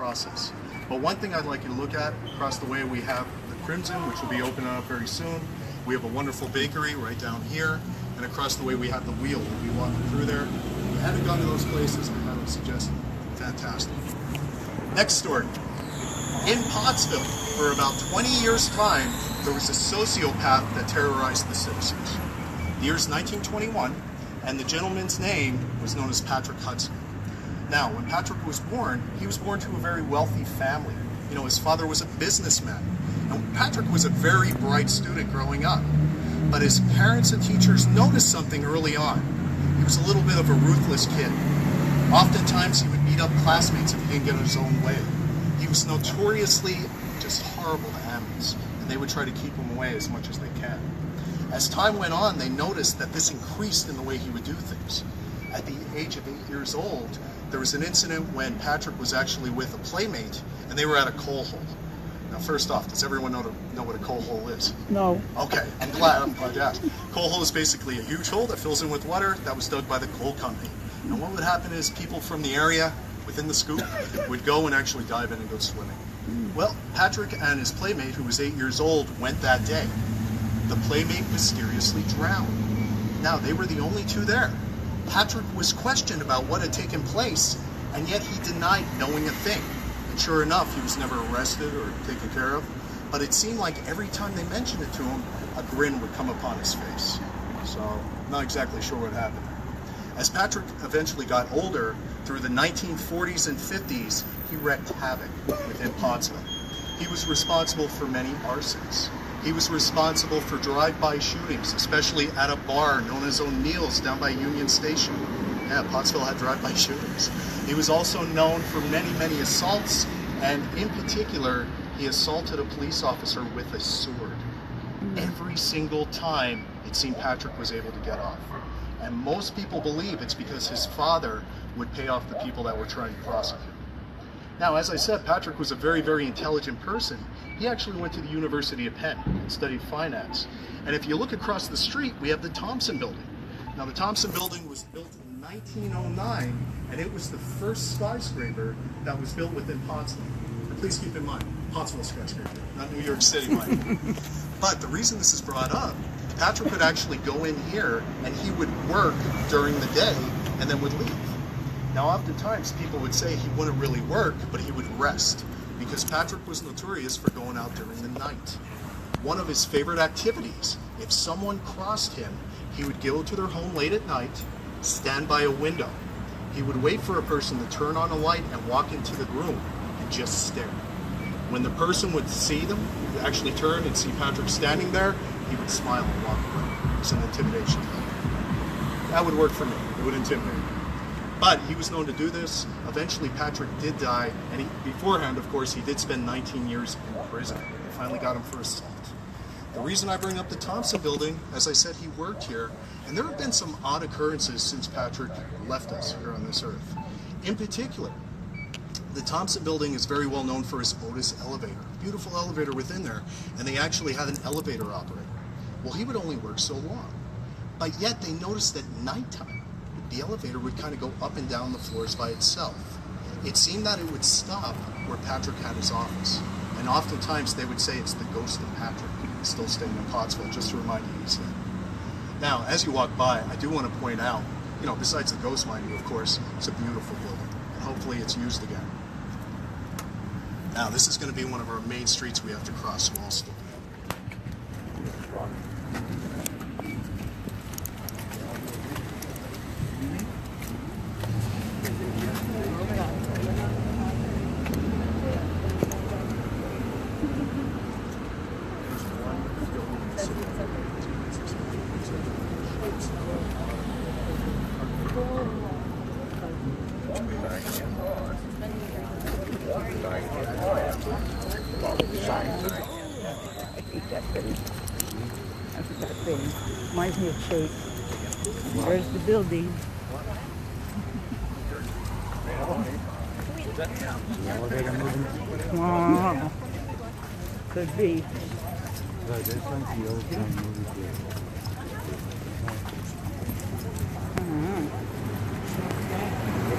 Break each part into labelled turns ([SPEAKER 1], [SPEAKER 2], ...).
[SPEAKER 1] process. But one thing I'd like you to look at, across the way we have the Crimson, which will be opening up very soon. We have a wonderful bakery right down here, and across the way we have the Wheel. We'll be walking through there. If you haven't gone to those places, I highly suggest them. Fantastic. Next story. In Pottsville, for about 20 years' time, there was a sociopath that terrorized the citizens. The year's 1921, and the gentleman's name was known as Patrick Hudson. Now, when Patrick was born, he was born to a very wealthy family. You know, his father was a businessman. And Patrick was a very bright student growing up. But his parents and teachers noticed something early on. He was a little bit of a ruthless kid. Oftentimes, he would beat up classmates if he didn't get his own way. He was notoriously just horrible to animals, and they would try to keep him away as much as they can. As time went on, they noticed that this increased in the way he would do things. At the age of 8 years old, there was an incident when Patrick was actually with a playmate, and they were at a coal hole. Now, first off, does everyone know what a coal hole is?
[SPEAKER 2] No.
[SPEAKER 1] Okay, I'm glad you asked. Coal hole is basically a huge hole that fills in with water that was dug by the coal company. And what would happen is people from the area within the scoop would go and actually dive in and go swimming. Well, Patrick and his playmate, who was 8 years old, went that day. The playmate mysteriously drowned. Now, they were the only two there. Patrick was questioned about what had taken place, and yet he denied knowing a thing. And sure enough, he was never arrested or taken care of, but it seemed like every time they mentioned it to him, a grin would come upon his face. So, I'm not exactly sure what happened there. As Patrick eventually got older, through the 1940s and 50s, he wreaked havoc within Pottsville. He was responsible for many arsons. He was responsible for drive-by shootings, especially at a bar known as O'Neill's down by Union Station. Yeah, Pottsville had drive-by shootings. He was also known for many, many assaults, and in particular, he assaulted a police officer with a sword. Every single time, it seemed Patrick was able to get off. And most people believe it's because his father would pay off the people that were trying to prosecute. Now, as I said, Patrick was a very, very intelligent person. He actually went to the University of Penn and studied finance. And if you look across the street, we have the Thompson Building. Now, the Thompson Building was built in 1909, and it was the first skyscraper that was built within Pottsville. And please keep in mind, Pottsville skyscraper, not New York City, mind. But the reason this is brought up, Patrick would actually go in here and he would work during the day and then would leave. Now, oftentimes people would say he wouldn't really work, but he would rest, because Patrick was notorious for going out during the night. One of his favorite activities, if someone crossed him, he would go to their home late at night, stand by a window. He would wait for a person to turn on a light and walk into the room and just stare. When the person would see them, actually turn and see Patrick standing there, he would smile and walk away. It was an intimidation. That would work for me. It would intimidate me. But he was known to do this. Eventually, Patrick did die, and beforehand, of course, he did spend 19 years in prison. They finally got him for assault. The reason I bring up the Thompson Building, as I said, he worked here, and there have been some odd occurrences since Patrick left us here on this earth. In particular, the Thompson Building is very well known for its Otis elevator. Beautiful elevator within there, and they actually had an elevator operator. Well, he would only work so long. But yet they noticed at nighttime, the elevator would kind of go up and down the floors by itself. It seemed that it would stop where Patrick had his office. And oftentimes they would say it's the ghost of Patrick, still staying in Pottsville, just to remind you he's there. Now, as you walk by, I do want to point out, you know, besides the ghost, mind you, of course, it's a beautiful building. And hopefully it's used again. Now, this is going to be one of our main streets we have to cross Wall Street.
[SPEAKER 2] That thing reminds me of shape. There's the building. Wow. Could be.
[SPEAKER 3] Looks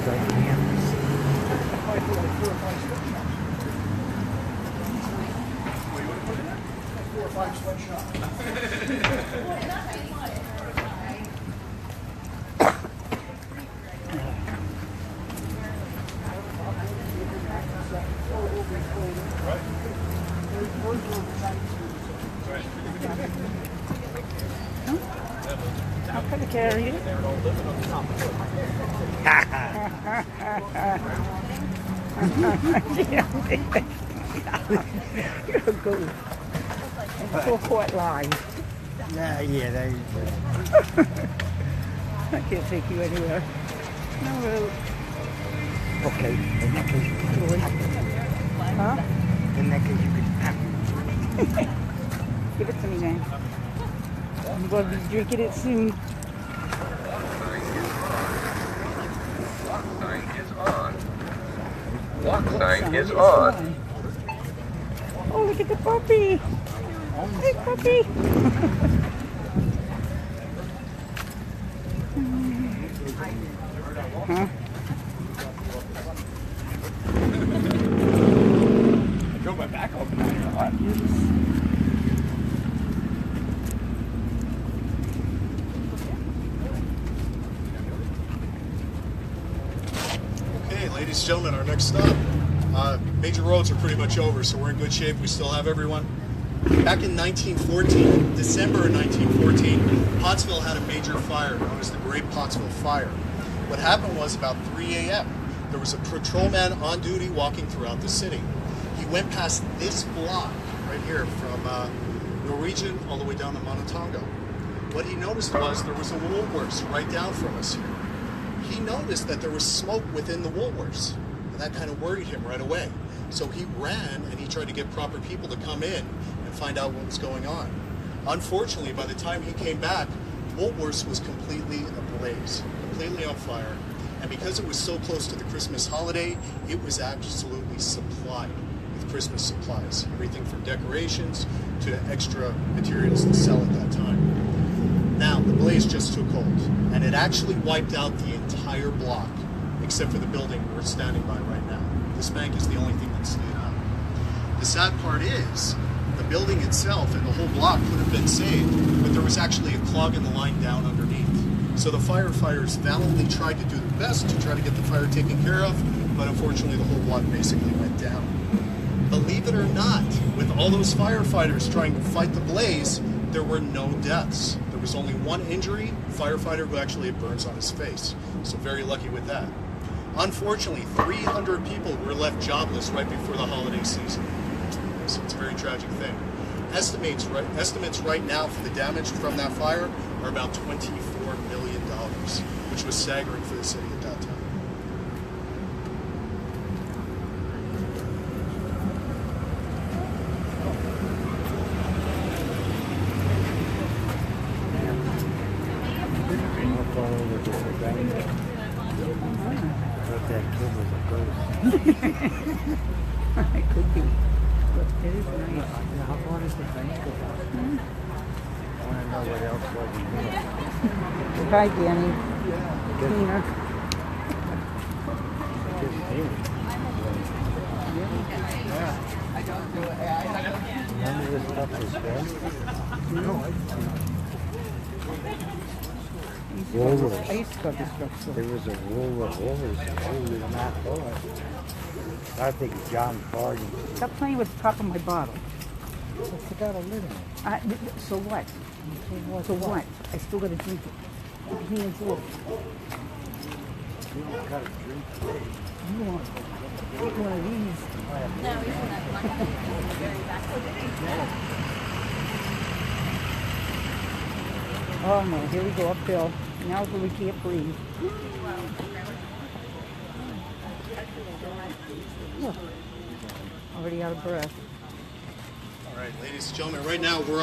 [SPEAKER 3] like
[SPEAKER 2] How can I carry it? You're good. And so what line?
[SPEAKER 3] Yeah, they.
[SPEAKER 2] I can't take you anywhere. No road.
[SPEAKER 3] Okay, in that case, you could
[SPEAKER 2] Huh?
[SPEAKER 3] in that case, you could
[SPEAKER 2] Give it to me now. I'm going to be drinking it soon.
[SPEAKER 4] Walk sign is
[SPEAKER 2] It's
[SPEAKER 4] on.
[SPEAKER 2] on. Oh, look at the puppy. Hey, puppy. Huh?
[SPEAKER 3] I drove my back open.
[SPEAKER 1] Okay, ladies and gentlemen, our next stop. Major roads are pretty much over, so we're in good shape. We still have everyone. Back in 1914, December of 1914, Pottsville had a major fire known as the Great Pottsville Fire. What happened was about 3 a.m., there was a patrolman on duty walking throughout the city. He went past this block right here from Norwegian all the way down to Monotongo. What he noticed was there was a Woolworths right down from us here. He noticed that there was smoke within the Woolworths, and that kind of worried him right away. So he ran and he tried to get proper people to come in and find out what was going on. Unfortunately, by the time he came back, Woolworths was completely ablaze, completely on fire. And because it was so close to the Christmas holiday, it was absolutely supplied with Christmas supplies. Everything from decorations to extra materials to sell at that time. Now, the blaze just took hold, and it actually wiped out the entire block, except for the building we're standing by right now. This bank is the only thing that stayed up. The sad part is, the building itself and the whole block could have been saved, but there was actually a clog in the line down underneath. So the firefighters valiantly tried to do their best to try to get the fire taken care of, but unfortunately the whole block basically went down. Believe it or not, with all those firefighters trying to fight the blaze, there were no deaths. There was only one injury, a firefighter who actually had burns on his face. So very lucky with that. Unfortunately, 300 people were left jobless right before the holiday season. So it's a very tragic thing. Estimates right now for the damage from that fire are about $24 million, which was staggering for the city at that time.
[SPEAKER 3] Look all over the bank. But that kid was a ghost.
[SPEAKER 2] It could be. But it is nice.
[SPEAKER 3] How far does the bank go? I want to know what else was in here.
[SPEAKER 2] Hi, Danny. Tina.
[SPEAKER 3] Just here. None of this stuff was there. No. Woolworths.
[SPEAKER 2] I used to go to this drugstore.
[SPEAKER 3] There was a Woolworths. Holy mackerel. I think John Farney.
[SPEAKER 2] Stop playing with the top of my bottle.
[SPEAKER 3] It's got a lid on it.
[SPEAKER 2] So what? So what? I still got to drink it. Look at me and look.
[SPEAKER 3] You don't got a drink.
[SPEAKER 2] You want one of these? Oh no, here we go uphill. Now we can't breathe. Look, already out of breath.
[SPEAKER 1] All right, ladies and gentlemen, right now we're